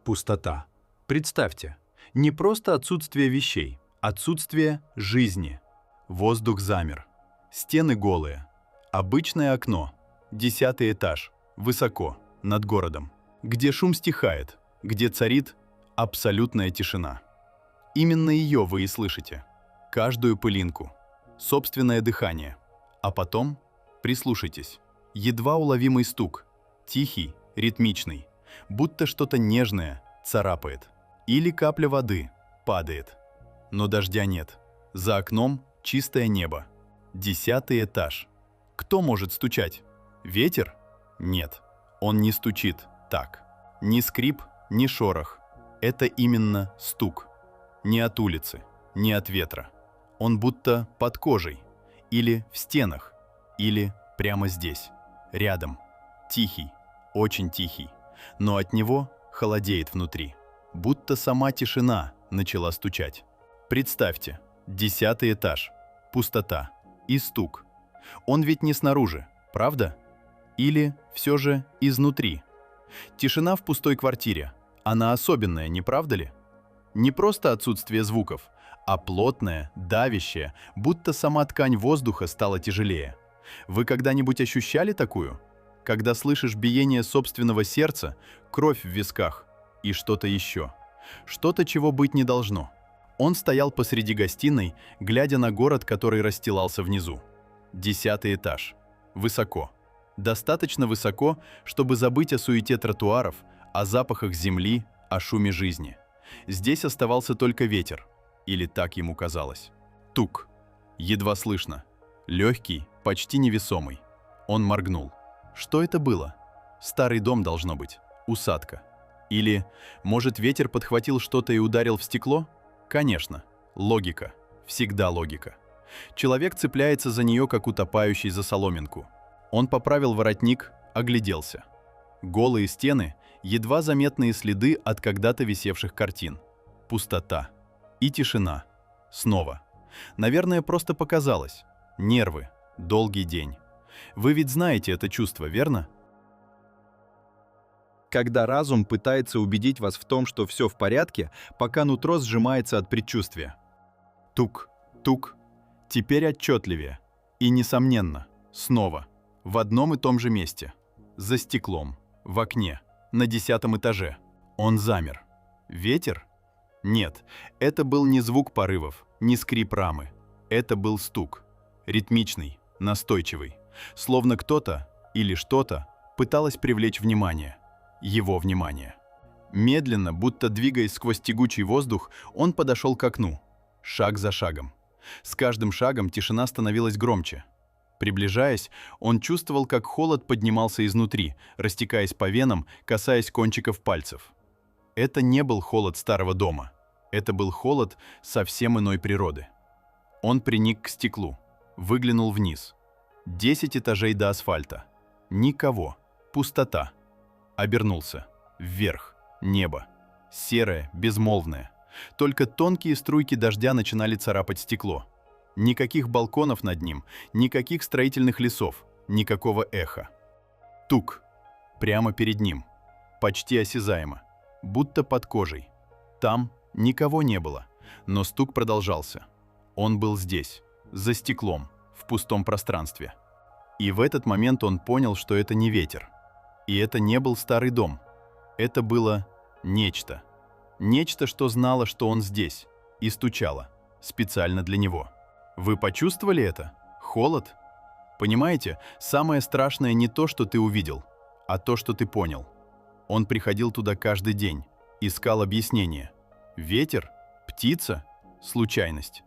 Пустота. Представьте, не просто отсутствие вещей, отсутствие жизни. Воздух замер. Стены голые. Обычное окно. 10-й этаж. Высоко, над городом. Где шум стихает, где царит абсолютная тишина. Именно ее вы и слышите. Каждую пылинку. Собственное дыхание. А потом прислушайтесь. Едва уловимый стук. Тихий, ритмичный. Будто что-то нежное царапает. Или капля воды падает. Но дождя нет. За окном чистое небо. 10-й этаж. Кто может стучать? Ветер? Нет. Он не стучит так. Ни скрип, ни шорох. Это именно стук. Не от улицы, не от ветра. Он будто под кожей. Или в стенах. Или прямо здесь. Рядом. Тихий. Очень тихий. Но от него холодеет внутри. Будто сама тишина начала стучать. Представьте, 10-й этаж, пустота и стук. Он ведь не снаружи, правда? Или все же изнутри? Тишина в пустой квартире, она особенная, не правда ли? Не просто отсутствие звуков, а плотная, давящая, будто сама ткань воздуха стала тяжелее. Вы когда-нибудь ощущали такую? Когда слышишь биение собственного сердца, кровь в висках и что-то еще. Что-то, чего быть не должно. Он стоял посреди гостиной, глядя на город, который расстилался внизу. 10-й этаж. Высоко. Достаточно высоко, чтобы забыть о суете тротуаров, о запахах земли, о шуме жизни. Здесь оставался только ветер. Или так ему казалось. Тук. Едва слышно. Легкий, почти невесомый. Он моргнул. Что это было? Старый дом должно быть. Усадка. Или, может, ветер подхватил что-то и ударил в стекло? Конечно. Логика. Всегда логика. Человек цепляется за нее, как утопающий за соломинку. Он поправил воротник, огляделся. Голые стены, едва заметные следы от когда-то висевших картин. Пустота. И тишина. Снова. Наверное, просто показалось. Нервы. Долгий день. Вы ведь знаете это чувство, верно? Когда разум пытается убедить вас в том, что все в порядке, пока нутро сжимается от предчувствия. Тук, тук. Теперь отчетливее. И, несомненно, снова. В одном и том же месте. За стеклом. В окне. На 10-м этаже. Он замер. Ветер? Нет, это был не звук порывов, не скрип рамы. Это был стук. Ритмичный, настойчивый. Словно кто-то или что-то пыталось привлечь внимание. Его внимание. Медленно, будто двигаясь сквозь тягучий воздух, он подошел к окну. Шаг за шагом. С каждым шагом тишина становилась громче. Приближаясь, он чувствовал, как холод поднимался изнутри, растекаясь по венам, касаясь кончиков пальцев. Это не был холод старого дома. Это был холод совсем иной природы. Он приник к стеклу, выглянул вниз. 10 этажей до асфальта. Никого. Пустота. Обернулся. Вверх. Небо. Серое, безмолвное. Только тонкие струйки дождя начинали царапать стекло. Никаких балконов над ним, никаких строительных лесов, никакого эха. Тук. Прямо перед ним. Почти осязаемо. Будто под кожей. Там никого не было, но стук продолжался. Он был здесь, за стеклом, в пустом пространстве. И в этот момент он понял, что это не ветер. И это не был старый дом. Это было нечто. Нечто, что знало, что он здесь, и стучало, специально для него. Вы почувствовали это? Холод? Понимаете, самое страшное не то, что ты увидел, а то, что ты понял. Он приходил туда каждый день, искал объяснение. Ветер? Птица? Случайность.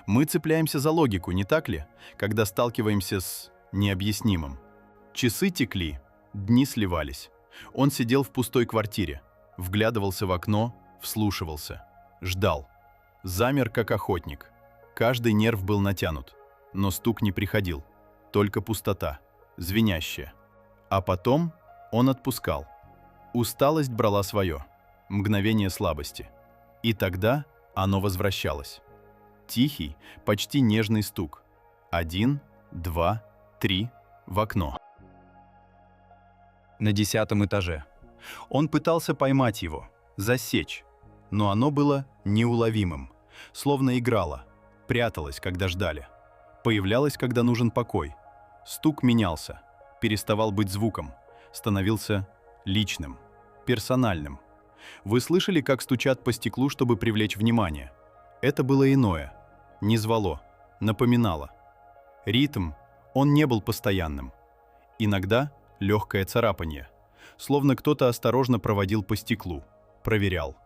Мы цепляемся за логику, не так ли, когда сталкиваемся с необъяснимым. Часы текли, дни сливались. Он сидел в пустой квартире, вглядывался в окно, вслушивался, ждал. Замер, как охотник. Каждый нерв был натянут, но стук не приходил, только пустота, звенящая. А потом он отпускал. Усталость брала свое, мгновение слабости. И тогда оно возвращалось. Тихий, почти нежный стук. 1, 2, 3 в окно. На 10-м этаже. Он пытался поймать его, засечь. Но оно было неуловимым, словно играло, пряталось, когда ждали, появлялось, когда нужен покой. Стук менялся, переставал быть звуком, становился личным, персональным. Вы слышали, как стучат по стеклу, чтобы привлечь внимание? Это было иное, не звало, напоминало. Ритм, он не был постоянным. Иногда легкое царапанье, словно кто-то осторожно проводил по стеклу, проверял.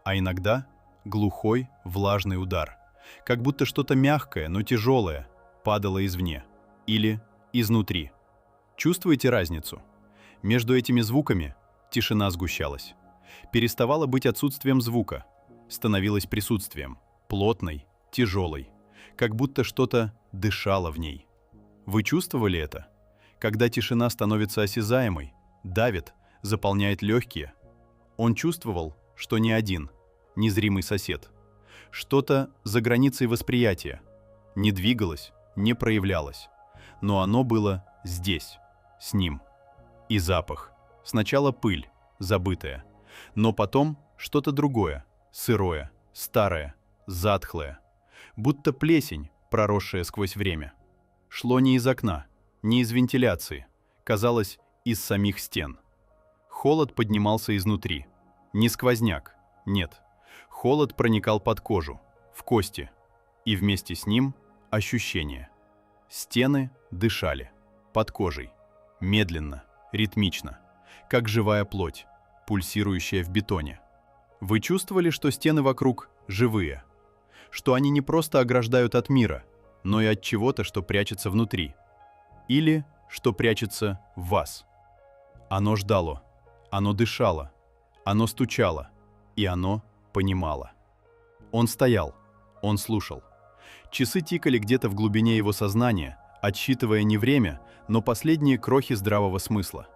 А иногда глухой, влажный удар, как будто что-то мягкое, но тяжелое, падало извне или изнутри. Чувствуете разницу? Между этими звуками тишина сгущалась. Переставала быть отсутствием звука, становилась присутствием, плотной, тяжелой, как будто что-то дышало в ней. Вы чувствовали это? Когда тишина становится осязаемой, давит, заполняет легкие. Он чувствовал, что не один, незримый сосед. Что-то за границей восприятия. Не двигалось, не проявлялось. Но оно было здесь, с ним. И запах. Сначала пыль, забытая. Но потом что-то другое, сырое, старое, затхлое. Будто плесень, проросшая сквозь время. Шло не из окна, не из вентиляции. Казалось, из самих стен. Холод поднимался изнутри. Не сквозняк, нет. Холод проникал под кожу, в кости. И вместе с ним ощущения. Стены дышали. Под кожей. Медленно, ритмично. Как живая плоть, пульсирующая в бетоне. Вы чувствовали, что стены вокруг живые? Что они не просто ограждают от мира, но и от чего-то, что прячется внутри. Или что прячется в вас. Оно ждало, оно дышало, оно стучало, и оно понимало. Он стоял, он слушал. Часы тикали где-то в глубине его сознания, отсчитывая не время, но последние крохи здравого смысла.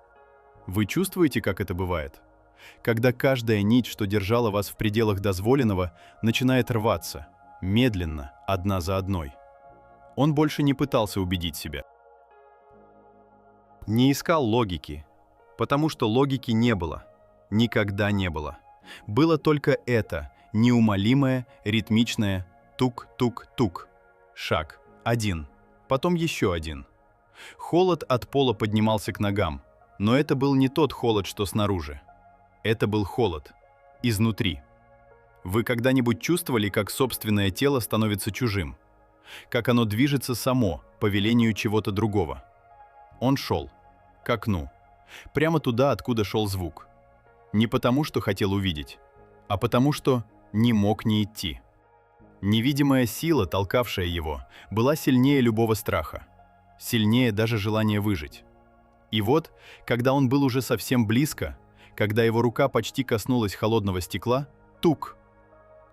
Вы чувствуете, как это бывает? Когда каждая нить, что держала вас в пределах дозволенного, начинает рваться, медленно, одна за одной. Он больше не пытался убедить себя. Не искал логики, потому что логики не было, никогда не было. Было только это, неумолимое, ритмичное тук-тук-тук. Шаг. Один. Потом еще один. Холод от пола поднимался к ногам, но это был не тот холод, что снаружи. Это был холод. Изнутри. Вы когда-нибудь чувствовали, как собственное тело становится чужим? Как оно движется само, по велению чего-то другого? Он шел. К окну. Прямо туда, откуда шел звук. Не потому, что хотел увидеть, а потому, что не мог не идти. Невидимая сила, толкавшая его, была сильнее любого страха. Сильнее даже желания выжить. И вот, когда он был уже совсем близко, когда его рука почти коснулась холодного стекла, тук.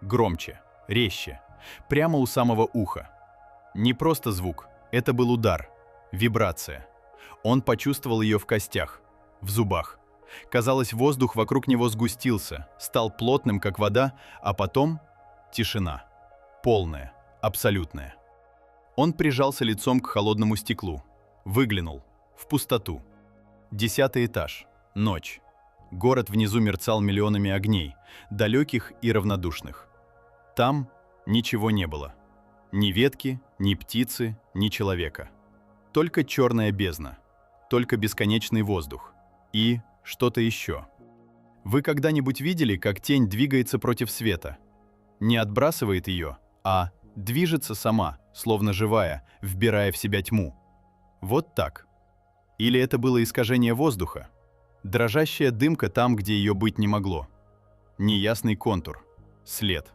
Громче, резче, прямо у самого уха. Не просто звук, это был удар, вибрация. Он почувствовал ее в костях, в зубах. Казалось, воздух вокруг него сгустился, стал плотным, как вода, а потом тишина. Полная, абсолютная. Он прижался лицом к холодному стеклу, выглянул, в пустоту. 10-й этаж, ночь. Город внизу мерцал миллионами огней, далеких и равнодушных. Там ничего не было. Ни ветки, ни птицы, ни человека. Только черная бездна, только бесконечный воздух. И что-то еще. Вы когда-нибудь видели, как тень двигается против света? Не отбрасывает ее, а движется сама, словно живая, вбирая в себя тьму. Вот так. Или это было искажение воздуха? Дрожащая дымка там, где ее быть не могло. Неясный контур. След.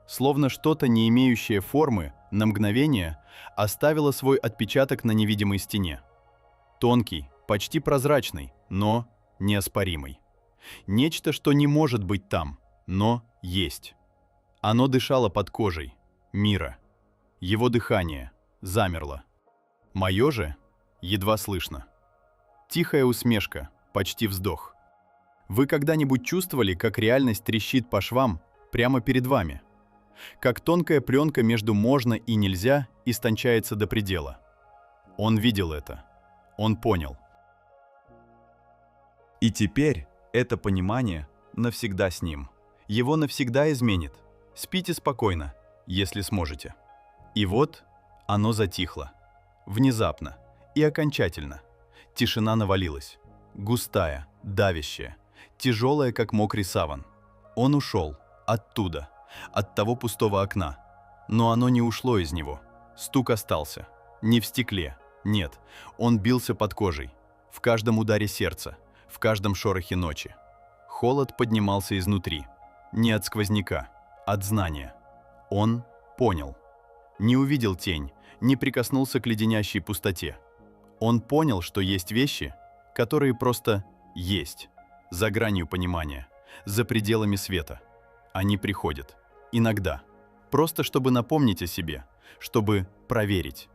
Словно что-то, не имеющее формы, на мгновение оставило свой отпечаток на невидимой стене. Тонкий, почти прозрачный, но неоспоримый. Нечто, что не может быть там, но есть. Оно дышало под кожей мира. Его дыхание замерло. Мое же едва слышно. Тихая усмешка, почти вздох. Вы когда-нибудь чувствовали, как реальность трещит по швам прямо перед вами? Как тонкая пленка между «можно» и «нельзя» истончается до предела? Он видел это. Он понял. И теперь это понимание навсегда с ним. Его навсегда изменит. Спите спокойно, если сможете. И вот оно затихло. Внезапно и окончательно. Тишина навалилась. Густая, давящая, тяжелая, как мокрый саван. Он ушел. Оттуда. От того пустого окна. Но оно не ушло из него. Стук остался. Не в стекле. Нет. Он бился под кожей. В каждом ударе сердца. В каждом шорохе ночи. Холод поднимался изнутри. Не от сквозняка. От знания. Он понял. Не увидел тень. Не прикоснулся к леденящей пустоте. Он понял, что есть вещи, которые просто есть. За гранью понимания. За пределами света. Они приходят. Иногда. Просто чтобы напомнить о себе. Чтобы проверить.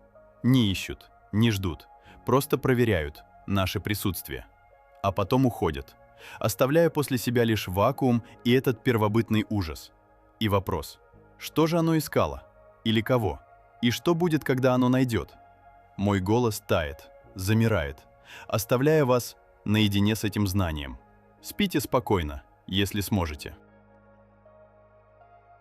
Не ищут, не ждут. Просто проверяют наше присутствие. А потом уходят, оставляя после себя лишь вакуум и этот первобытный ужас. И вопрос. Что же оно искало? Или кого? И что будет, когда оно найдет? Мой голос тает, замирает, оставляя вас наедине с этим знанием. Спите спокойно, если сможете.